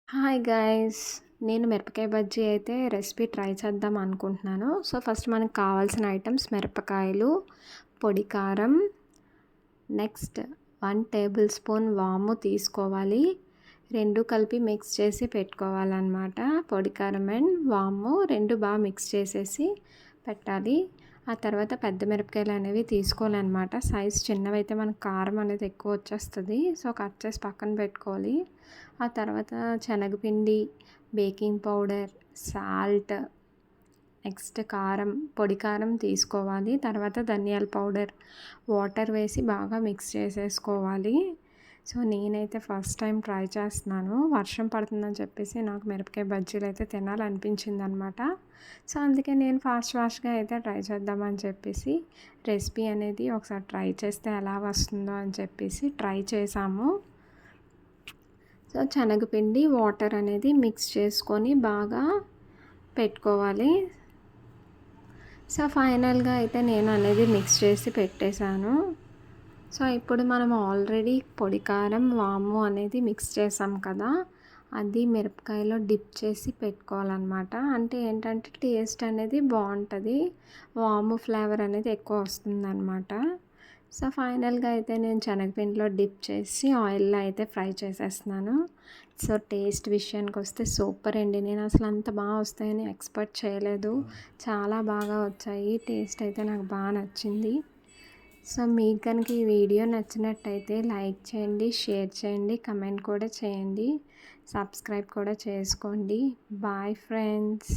Hi guys! నేను మిరపకాయ బజ్జీ అయితే రెసిపీ ట్రై చేద్దాం అనుకుంటున్నాను. సో, ఫస్ట్ మనకు కావాల్సిన ఐటమ్స్ మిరపకాయలు, పొడి కారం, నెక్స్ట్ 1 టేబుల్ స్పూన్ వాము తీసుకోవాలి. 2 కలిపి మిక్స్ చేసి పెట్టుకోవాలన్నమాట. పొడి కారం అండ్ వాము 2 బాగా మిక్స్ చేసేసి పెట్టాలి. ఆ తర్వాత పెద్ద మిరపకాయలు అనేవి తీసుకోవాలన్నమాట. సైజ్ చిన్నవైతే మనకు కారం అనేది ఎక్కువ వచ్చేస్తుంది. సో, కట్ చేసి పక్కన పెట్టుకోవాలి. ఆ తర్వాత శనగపిండి, బేకింగ్ పౌడర్, సాల్ట్, నెక్స్ట్ కారం, పొడి కారం తీసుకోవాలి. తర్వాత ధనియాల పౌడర్, వాటర్ వేసి బాగా మిక్స్ చేసేసుకోవాలి. సో, నేనైతే ఫస్ట్ టైం ట్రై చేస్తున్నాను. వర్షం పడుతుందని చెప్పేసి నాకు మిరపకాయ బజ్జీలు అయితే తినాలనిపించింది అనమాట. సో, అందుకే నేను ఫాస్ట్గా అయితే ట్రై చేద్దామని చెప్పేసి రెసిపీ అనేది ఒకసారి ట్రై చేస్తే ఎలా వస్తుందో అని చెప్పేసి ట్రై చేసాము. సో, శనగపిండి, వాటర్ అనేది మిక్స్ చేసుకొని బాగా పెట్టుకోవాలి. సో, ఫైనల్గా అయితే నేను అనేది మిక్స్ చేసి పెట్టేశాను. సో, ఇప్పుడు మనం ఆల్రెడీ పొడి కారం, వాము అనేది మిక్స్ చేసాం కదా, అది మిరపకాయలో డిప్ చేసి పెట్టుకోవాలన్నమాట. అంటే ఏంటంటే టేస్ట్ అనేది బాగుంటుంది, వాము ఫ్లేవర్ అనేది ఎక్కువ వస్తుందన్నమాట. సో, ఫైనల్గా అయితే నేను శనగపిండిలో డిప్ చేసి ఆయిల్లో అయితే ఫ్రై చేసేస్తున్నాను. సో, టేస్ట్ విషయానికి వస్తే సూపర్ అండి. నేను అసలు అంత బాగా వస్తాయని ఎక్స్పెక్ట్ చేయలేదు. చాలా బాగా వచ్చాయి. టేస్ట్ అయితే నాకు బాగా నచ్చింది. సో, మీకు కనుక ఈ వీడియో నచ్చినట్టయితే లైక్ చేయండి, షేర్ చేయండి, కమెంట్ కూడా చేయండి, సబ్స్క్రైబ్ కూడా చేసుకోండి. Bye friends.